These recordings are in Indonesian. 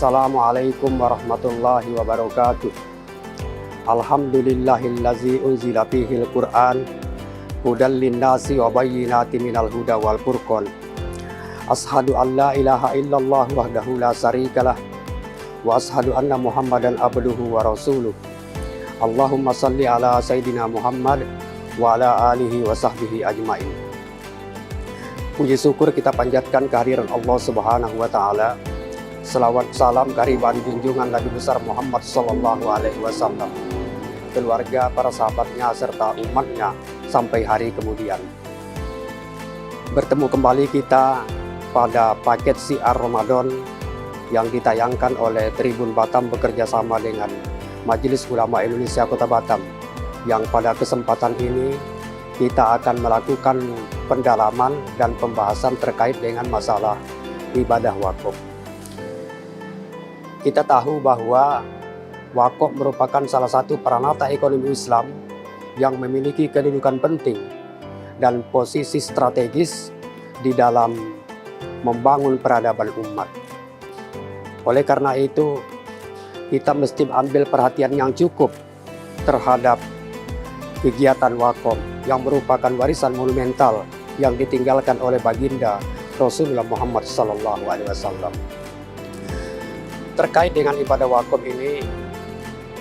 Assalamualaikum warahmatullahi wabarakatuh. Alhamdulillahillazi unzila fihil Qur'an hudal linnasi wa bayyinatin minal huda wal furqan. Ashhadu an la ilaha illallah wahdahu la syarikalah wa ashhadu anna Muhammadan abduhu wa rasuluh. Allahumma salli ala sayyidina Muhammad wa ala alihi wa sahbihi ajmain. Puji syukur kita panjatkan kehadiran Allah Subhanahu wa taala. Selawat salam kehadiran junjungan Nabi besar Muhammad sallallahu alaihi wasallam, keluarga, para sahabatnya serta umatnya sampai hari kemudian. Bertemu kembali kita pada paket siar Ramadan yang ditayangkan oleh Tribun Batam bekerja sama dengan Majelis Ulama Indonesia Kota Batam, yang pada kesempatan ini kita akan melakukan pendalaman dan pembahasan terkait dengan masalah ibadah wakaf. Kita tahu bahwa wakaf merupakan salah satu peranata ekonomi Islam yang memiliki kedudukan penting dan posisi strategis di dalam membangun peradaban umat. Oleh karena itu, kita mesti ambil perhatian yang cukup terhadap kegiatan wakaf yang merupakan warisan monumental yang ditinggalkan oleh baginda Rasulullah Muhammad SAW. Terkait dengan ibadah wakaf ini,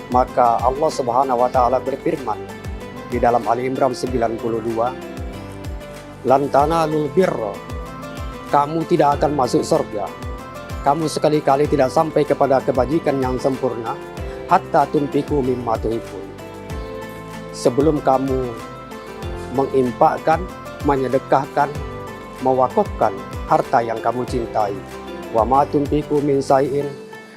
maka Allah Subhanahu wa taala berfirman di dalam Ali Imran 92, "Lan tanalul birra," kamu tidak akan masuk surga, kamu sekali-kali tidak sampai kepada kebajikan yang sempurna, hatta tunfiqu mimma tuhibbun, sebelum kamu menginfakkan, menyedekahkan, mewakafkan harta yang kamu cintai. Wa ma tunfiqu min syai'in,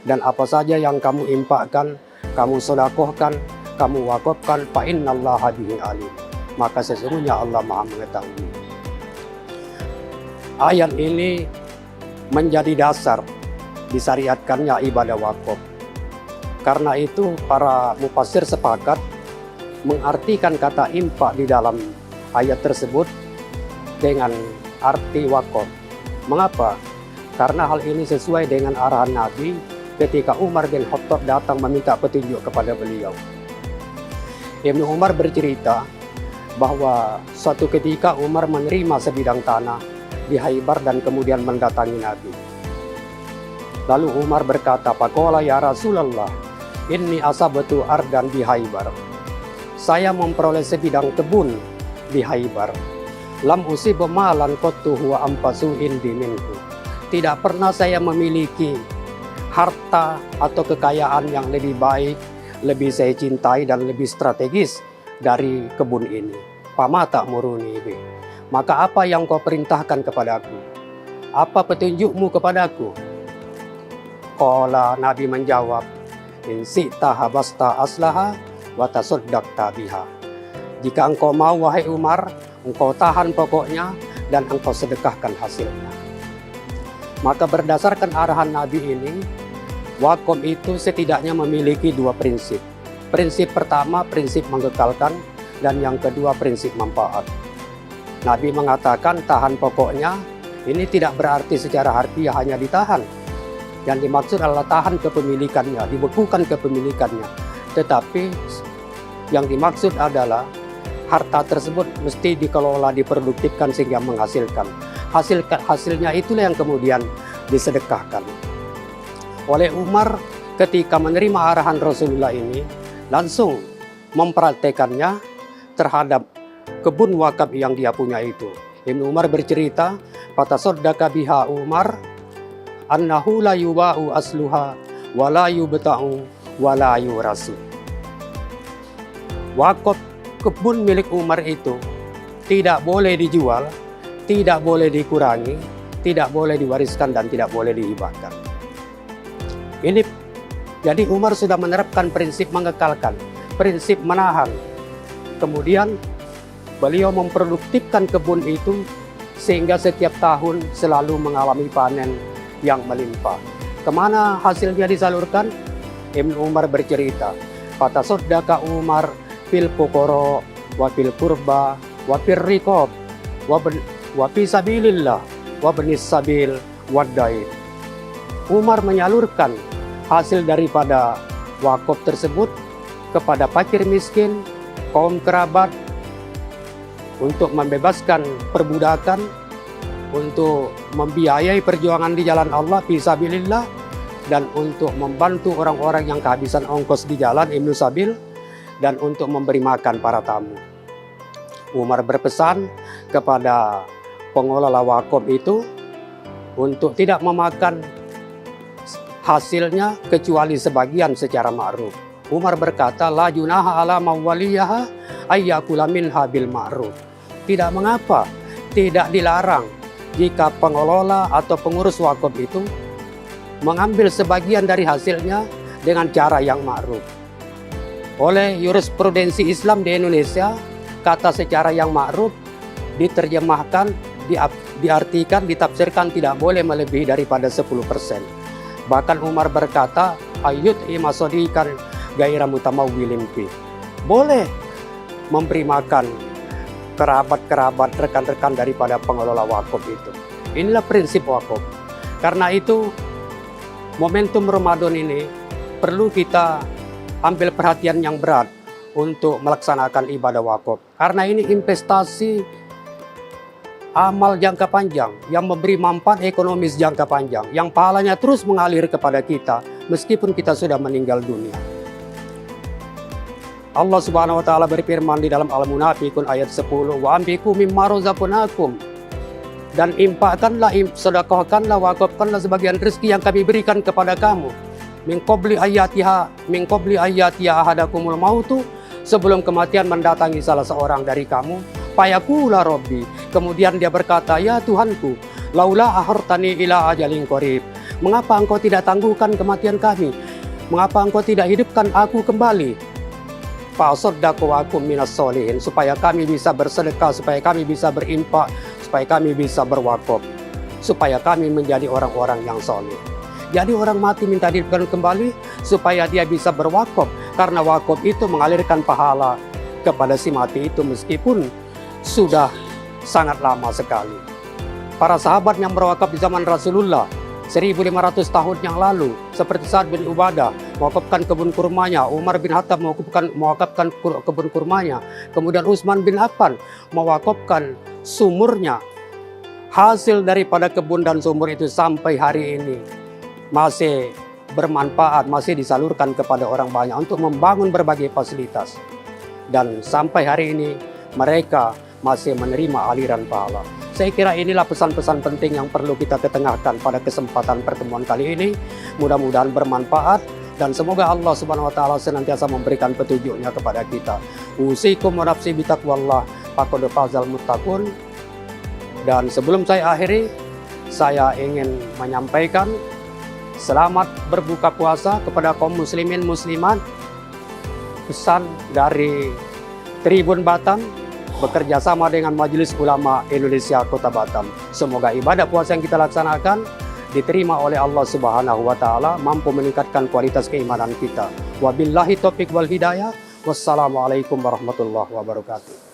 dan apa saja yang kamu infakkan, kamu sedekahkan, kamu wakafkan, fa innallaha bihi alim, maka sesungguhnya Allah Maha mengetahui. Ayat ini menjadi dasar disyariatkannya ibadah wakaf. Karena itu para mufassir sepakat mengartikan kata infak di dalam ayat tersebut dengan arti wakaf. Mengapa? Karena hal ini sesuai dengan arahan Nabi ketika Umar bin Khattab datang meminta petunjuk kepada beliau. Ibnu Umar bercerita bahwa suatu ketika Umar menerima sebidang tanah di Khaibar dan kemudian mendatangi Nabi. Lalu Umar berkata, "Faqala ya Rasulullah, inni asabtu ardan di Khaibar." Saya memperoleh sebidang kebun di Khaibar. Lam usib malan qattu huwa ampasu indi minhu. Tidak pernah saya memiliki harta atau kekayaan yang lebih baik, lebih saya cintai dan lebih strategis dari kebun ini. Fama ta'muruni bih, maka apa yang kau perintahkan kepadaku? Apa petunjukmu kepadaku? Qala, Nabi menjawab, in syi'ta habasta aslaha wa tasaddaqta biha. Jika engkau mau wahai Umar, engkau tahan pokoknya dan engkau sedekahkan hasilnya. Maka berdasarkan arahan Nabi ini, wakaf itu setidaknya memiliki dua prinsip. Prinsip pertama, prinsip mengekalkan, dan yang kedua, prinsip manfaat. Nabi mengatakan tahan pokoknya, ini tidak berarti secara harfiah hanya ditahan. Yang dimaksud adalah tahan kepemilikannya, dibekukan kepemilikannya. Tetapi yang dimaksud adalah harta tersebut mesti dikelola, diproduktifkan sehingga menghasilkan. Hasilnya itulah yang kemudian disedekahkan. Oleh Umar ketika menerima arahan Rasulullah ini, langsung mempraktekannya terhadap kebun wakaf yang dia punya itu. Ibnu Umar bercerita, "Fatasaddaqa biha Umar annahu la yuba'u asluha wa la yubta'u wa la yurasu." Wakaf kebun milik Umar itu tidak boleh dijual, tidak boleh dikurangi, tidak boleh diwariskan dan tidak boleh dihibahkan. Ini jadi Umar sudah menerapkan prinsip mengekalkan, prinsip menahan. Kemudian beliau memproduktifkan kebun itu sehingga setiap tahun selalu mengalami panen yang melimpah. Kemana hasilnya disalurkan? Ibnu Umar bercerita, "Fatasaddaqa Umar fil fuqara wa fil qurba wa fir riqab wa fi sabilillah wa benis sabil wa daib." Umar menyalurkan hasil daripada wakaf tersebut kepada fakir miskin, kaum kerabat, untuk membebaskan perbudakan, untuk membiayai perjuangan di jalan Allah fisabilillah, dan untuk membantu orang-orang yang kehabisan ongkos di jalan Ibnu Sabil, dan untuk memberi makan para tamu. Umar berpesan kepada pengelola wakaf itu untuk tidak memakan hasilnya kecuali sebagian secara ma'ruf. Umar berkata, la junaha ala mawaliyaha ayyakula minha bil ma'ruf. Tidak mengapa, tidak dilarang jika pengelola atau pengurus wakaf itu mengambil sebagian dari hasilnya dengan cara yang ma'ruf. Oleh jurisprudensi Islam di Indonesia, kata secara yang ma'ruf diterjemahkan, diartikan, ditafsirkan tidak boleh melebihi daripada 10%. Bahkan Umar berkata, ayut imasodikan gairah mutamawwilin fi. Boleh memberi makan kerabat-kerabat, rekan-rekan daripada pengelola wakaf itu. Inilah prinsip wakaf. Karena itu, momentum Ramadan ini perlu kita ambil perhatian yang berat untuk melaksanakan ibadah wakaf. Karena ini investasi amal jangka panjang yang memberi manfaat ekonomis jangka panjang, yang pahalanya terus mengalir kepada kita meskipun kita sudah meninggal dunia. Allah Subhanahu wa taala berfirman di dalam Al-Munafiqun ayat 10, wa ambiku mimma razaqnakum, dan infakkanlah, sedekahkanlah, wakafkanlah sebagian rezeki yang kami berikan kepada kamu. Min qabli ayatiha ahadakumul mautu, sebelum kematian mendatangi salah seorang dari kamu. Fayaqula rabbi, kemudian dia berkata, ya Tuhanku, laula ahartani ila ajalin qarib, mengapa engkau tidak tangguhkan kematian kami? Mengapa engkau tidak hidupkan aku kembali? Fa'asaddaqu wa akum minas sholihin, supaya kami bisa bersedekah, supaya kami bisa berinfak, supaya kami bisa berwakaf, supaya kami menjadi orang-orang yang soleh. Jadi orang mati minta dihidupkan kembali supaya dia bisa berwakaf, karena wakaf itu mengalirkan pahala kepada si mati itu meskipun sudah sangat lama sekali. Para sahabat yang berwakaf di zaman Rasulullah 1500 tahun yang lalu, seperti Sa'ad bin Ubadah mewakafkan kebun kurmanya, Umar bin Khattab mewakafkan kebun kurmanya, kemudian Utsman bin Affan mewakafkan sumurnya. Hasil daripada kebun dan sumur itu sampai hari ini masih bermanfaat, masih disalurkan kepada orang banyak untuk membangun berbagai fasilitas. Dan sampai hari ini mereka masih menerima aliran pahala. Saya kira inilah pesan-pesan penting yang perlu kita ketengahkan pada kesempatan pertemuan kali ini. Mudah-mudahan bermanfaat dan semoga Allah Subhanahu wa taala senantiasa memberikan petunjuknya kepada kita. Usikum wa nafsi bitaqwallah faqad fazal muttaqun. Dan sebelum saya akhiri, saya ingin menyampaikan selamat berbuka puasa kepada kaum muslimin muslimat. Pesan dari Tribun Batam bekerja sama dengan Majelis Ulama Indonesia Kota Batam. Semoga ibadah puasa yang kita laksanakan diterima oleh Allah Subhanahu wa taala, mampu meningkatkan kualitas keimanan kita. Wabillahi taufiq wal hidayah. Wassalamualaikum warahmatullahi wabarakatuh.